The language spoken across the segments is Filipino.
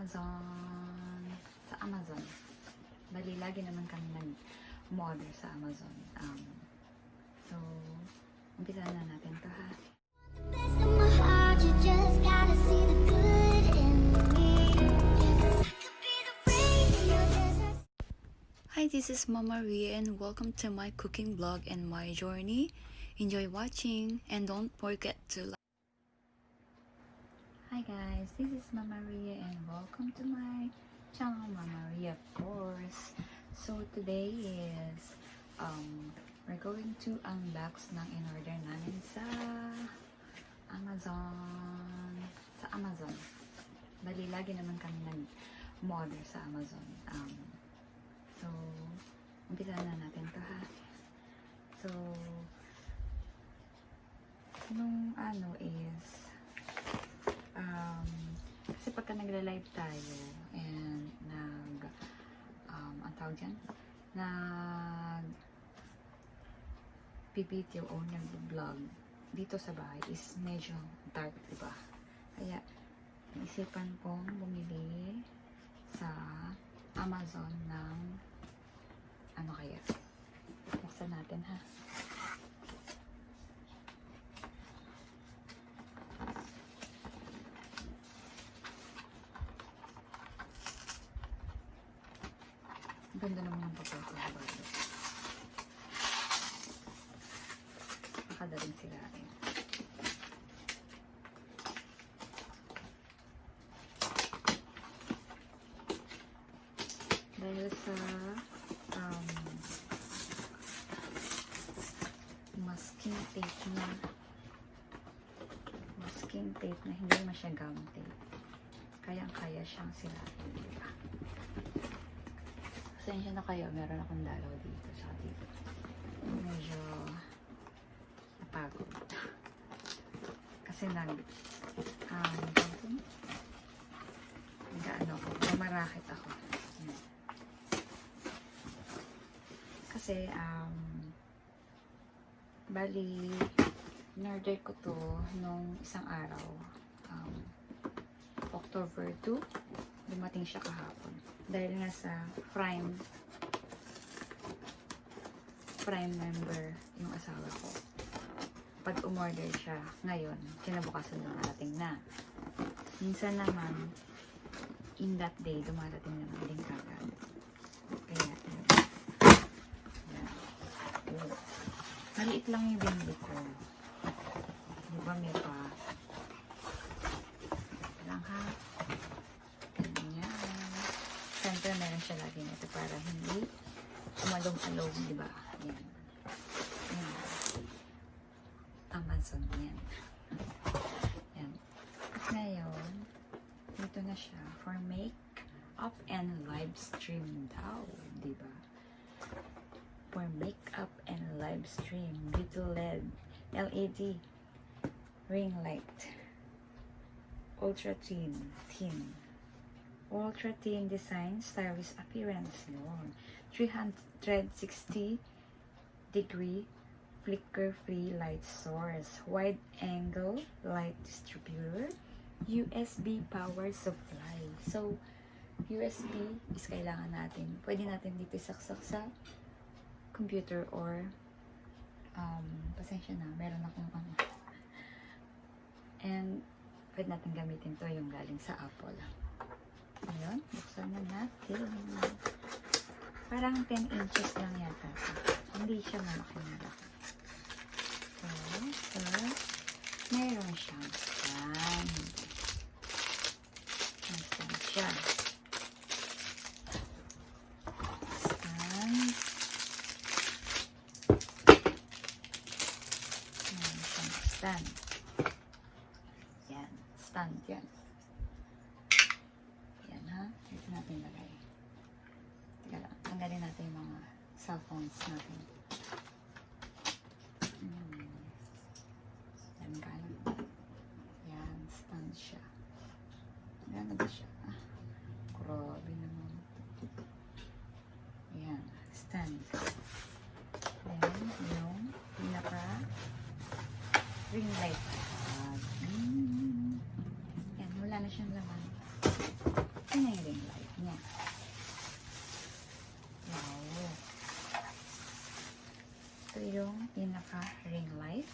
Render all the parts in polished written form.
Amazon. Sa Amazon. Bali, lagi naman kami nag-order sa Amazon. So, umpisa na natin to ha. Hi, this is Mama Ria and welcome to my cooking vlog and my journey. Enjoy watching and don't forget to like. Hi guys, this is Mama Ria and welcome to my channel, Mama Ria of course. So today is we're going to unbox ng in-order namin sa Amazon. Bali, lagi naman kami nag-order sa Amazon. So, umpisa na natin to ha. So, nung is, kasi pagka nagla-live tayo and ang tawag dyan, video o nag-vlog dito sa bahay is medyo dark, diba? Kaya, naisipan kong bumili sa Amazon ng ano kaya? Buksan natin ha. Ganda naman ang papel sa bago. Makadaling sila rin. Dahil sa masking tape na hindi naman siya gum tape. Kayang-kaya siyang sila. Diba? Pasensya na kayo, meron akong dalaw dito sa dito. Medyo napagod. Kasi marakit ako. Kasi, bali, in-order ko to nung isang araw. October 2, dumating siya kahapon. Dahil nga sa Prime member yung asawa ko. Pag umorder siya ngayon, kinabukasan dumarating na. Minsan naman, in that day, dumarating naman din kagad. Kaya, maliit lang yung binili ko. Diba may pa? Lang ha? Ganyan. Siyempre meron siya lagi nito para hindi umalong-along, diba? Yan. Yan. Amazon yan. Yan. At ngayon, dito na siya for make up and live stream daw, diba? For makeup and live stream, beauty LED ring light, ultra thin design, stylish appearance, yun. 360 degree flicker free light source, wide angle light distributor, USB power supply. So USB is kailangan natin, pwede natin dito isaksak sa computer or pasensya na, meron akong and pwede natin gamitin to yung galing sa Apple. Ayun, buksan na natin. Parang 10 inches lang yata. Hindi siya malaki. So, meron siyang stand. May stand siya. Stand. Yan. Stand yan. Yan ha. Dito natin lagay. Teka lang. Tanggalin natin yung mga cellphones natin. Yan kanan. Yan. Stand siya. Gano'n ba siya? Grabe naman. Yan. Stand. Then, yung pinaka ring light. Yan, wala na siyang laman. Ito na yung ring light niya. Wow. Ito yung pinaka-ring light.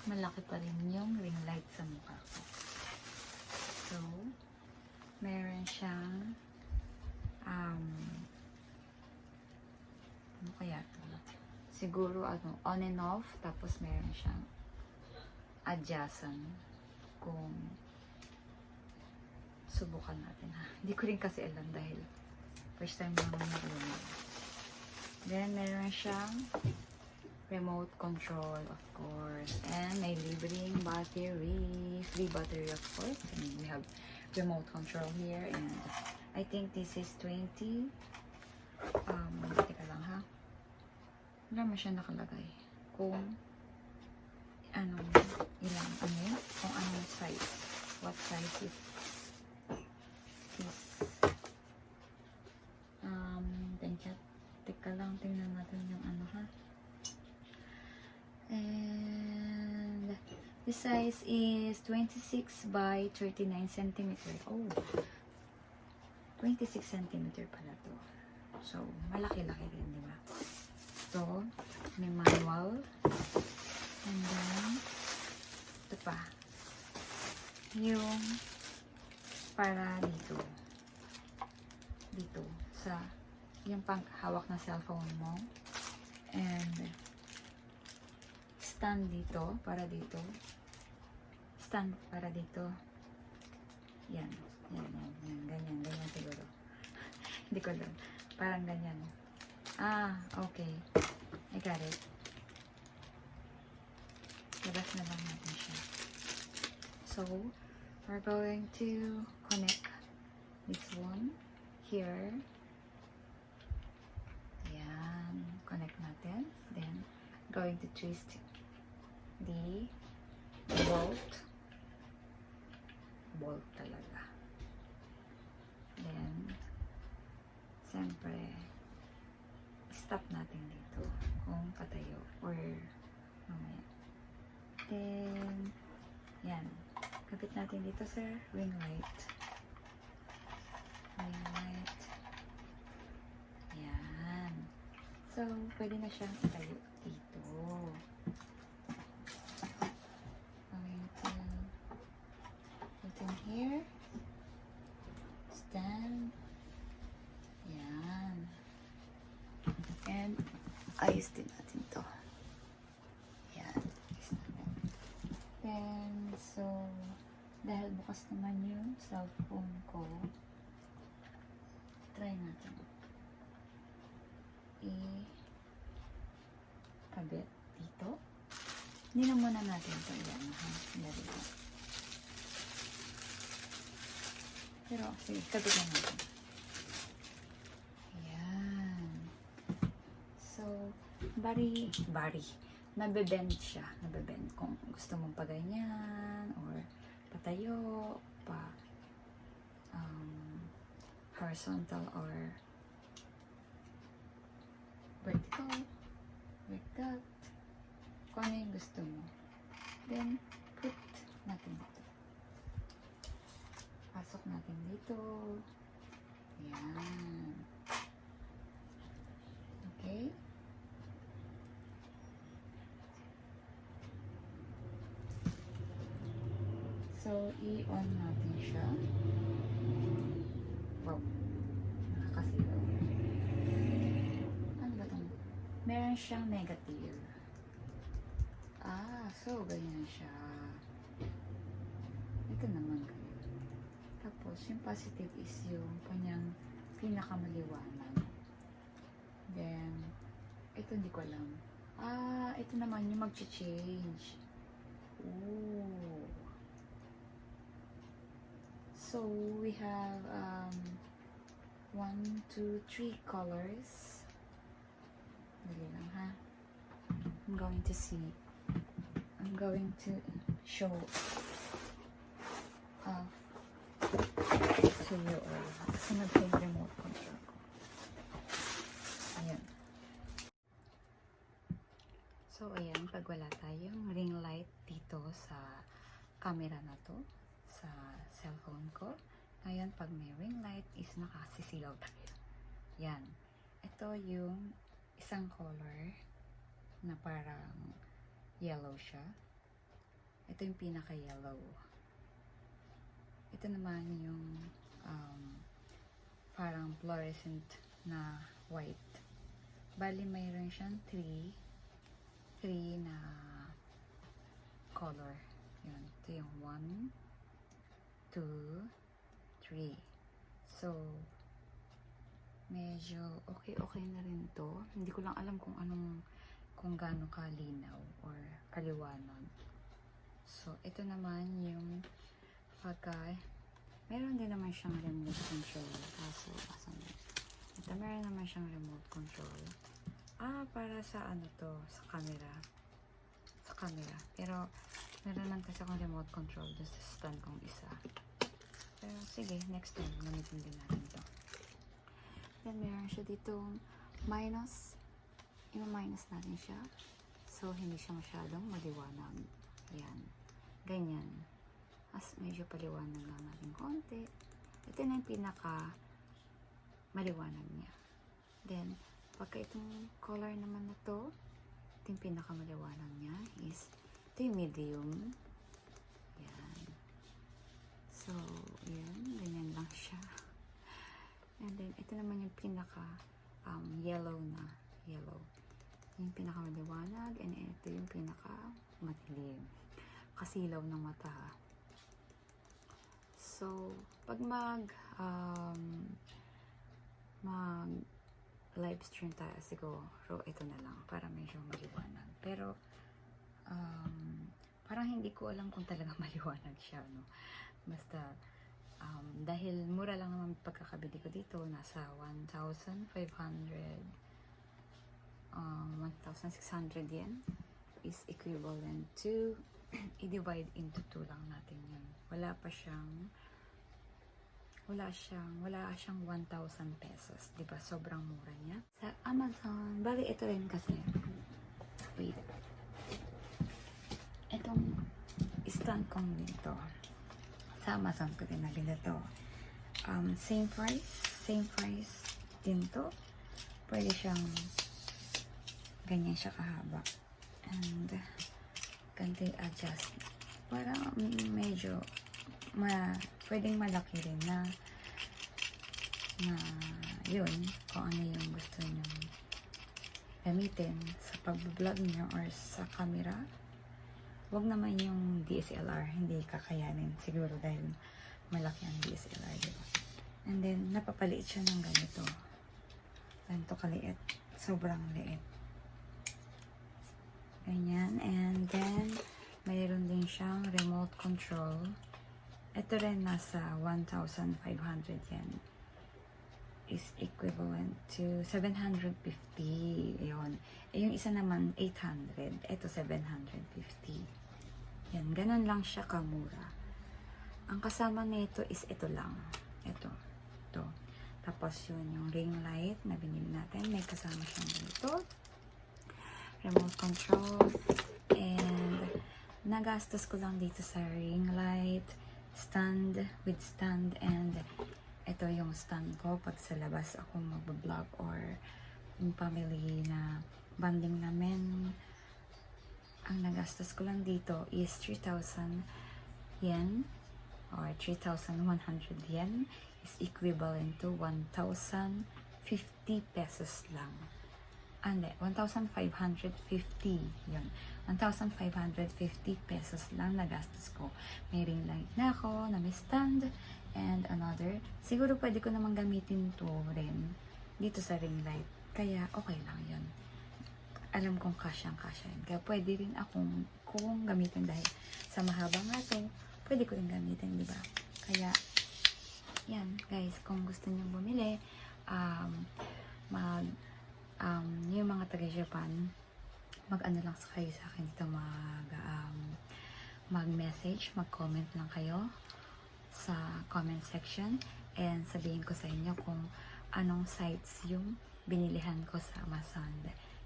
Malaki pa rin yung ring light sa mukha ko. So, meron siyang ano kaya ito? Siguro on and off, tapos meron siyang adjacent kung subukan natin ha. Hindi ko rin kasi alam dahil first time naman nag-lumag. Then, meron siyang remote control, of course. And may libreng battery. Free battery, of course. And we have remote control here. And I think this is 20. Teka lang ha. Wala naman siya nakalagay. Kung anong ilang, kung anong size. What size is this? Teka lang, tingnan natin yung ano ha. And the size is 26 by 39 centimeter. Oh, 26 centimeter pala to. So, malaki-laki rin, di ba? Ito, may manual. And then, ito pa. Yung para dito. Dito, sa yung panghawak na cellphone mo. And stand dito, para dito. Stand para dito. Yan. Ganyan siguro. Hindi ko alam. Parang ganyan. Okay. I got it. Labas na lang natin siya. So, we're going to connect this one here. Yan. Connect natin. Then, going to twist the bolt talaga. Then, siyempre, stop natin dito kung patayo or mamaya. Then, yan. Kapit natin dito sa ring light. Yan. So, pwede na siyang itayo dito. Here, stand, yan, and ayos din natin to, yan, ayos natin. Then, so, dahil bukas naman yung cellphone ko, try natin i-kabit dito. Hindi na muna natin ito yan, ha, pero, sige, kabit na natin. Ayan. So, bari, nabebend siya. Nabebend kung gusto mong paganyan, or patayo, horizontal, or vertical, like that. Kung ano yung gusto mo. Then, put natin dito. Pasok natin dito. Yan. Okay. So, i-on natin siya. Wow. Nakakasilaw. Ano ba itong? Meron siyang negative. So, ganyan siya. Ito naman kayo. Tapos, yung positive is yung kanyang pinakamaliwanag. Then, ito hindi ko alam. Ito naman yung mag-change. Ooh. So, we have 1, 2, 3 colors. Dali lang ha. I'm going to show so you all. Sunod ko yung remote control ko. Ayan. So, ayan. Pag wala tayong ring light dito sa camera na to, sa sa cellphone ko. Ngayon, pag may ring light is nakasisilaw tayo. Yan. Ito yung isang color na parang yellow siya. Ito yung pinaka-yellow. Ito naman yung parang fluorescent na white. Bali, mayroon siyang three na color. Yun. Ito yung 1, 2, 3. So, medyo okay na rin to. Hindi ko lang alam kung gaano kalinaw or kaliwanag. So, ito naman yung meron din naman siyang remote control. Kaso, ito meron naman siyang remote control. Para sa sa camera. Pero, meron lang kasi akong remote control doon sa stand kong isa. Pero, sige, next time, gamitin din natin ito. Then, meron siya ditong minus. I-minus natin siya. So, hindi siya masyadong maliwanag. Yan. Ganyan. As medyo paliwanag lang natin konti. Ito na yung pinaka maliwanag niya. Then, pagka itong color naman na to, ito yung pinaka maliwanag niya is, ito yung medium. Yan. So, yan. Ganyan lang siya. And then, ito naman yung pinaka yellow na. Yellow. Yung pinaka maliwanag. And ito yung pinaka madilim. Kasilaw ng mata. So, pag mag live stream tayo, siguro ito na lang para medyo maliwanag. Pero, parang hindi ko alam kung talaga maliwanag siya, no? Basta, dahil mura lang naman pagkakabili ko dito, nasa 1,500, 1,600 yen is equivalent to i-divide into 2 lang natin yun. Wala siyang 1,000 pesos. Diba? Sobrang mura niya. Sa Amazon, bali ito rin kasi. Wait. Itong stand kong dito. Sa Amazon ko din nabili to. Same price din to. Pwede siyang ganyan siya kahaba. And ganito adjust. Parang medyo pwedeng malaki rin na yun, kung ano yung gusto nyo gamitin sa pag-vlog nyo or sa camera. Huwag naman yung DSLR, hindi kakayanin siguro dahil malaki ang DSLR, diba? And then, napapaliit siya ng ganito. Ganito kaliit. Sobrang liit. Ganyan. And then, mayroon din siyang remote control. Ito rin nasa 1,500 yen. Is equivalent to 750. Ayun. Yung isa naman, 800. Ito, 750. Yan. Ganun lang siya kamura. Ang kasama nito is ito lang. Ito. Tapos yun, yung ring light na binili natin. May kasama siyang dito. Remote control. And nagastos ko lang dito sa ring light, stand, and ito yung stand ko pag sa labas ako mag-vlog or yung family na banding namin. Ang nagastos ko lang dito is 3,000 yen or 3,100 yen is equivalent to 1,050 pesos lang. Hindi, 1,550 yun. 1,550 pesos lang nagastos ko. May ring light na ako, na may stand, and another. Siguro pwede ko namang gamitin to rin dito sa ring light. Kaya okay lang yun. Alam kong kasyang-kasya yun. Kaya pwede rin akong kung gamitin dahil sa mahaba nga to, pwede ko rin gamitin, di ba? Kaya, yan, guys, kung gusto nyo bumili, yung mga taga-Japan, mag-ano lang kayo sa akin dito, mag-message, mag-comment lang kayo sa comment section and sabihin ko sa inyo kung anong sites yung binilihan ko sa Amazon.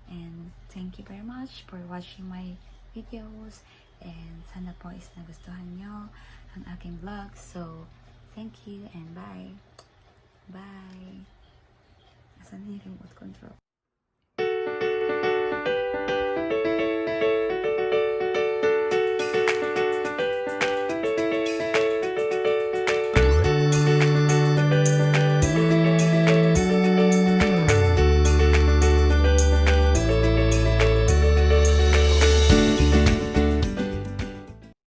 And thank you very much for watching my videos and sana po is nagustuhan nyo. ang aking vlog. So, thank you and bye. Bye. Asan na yung remote control?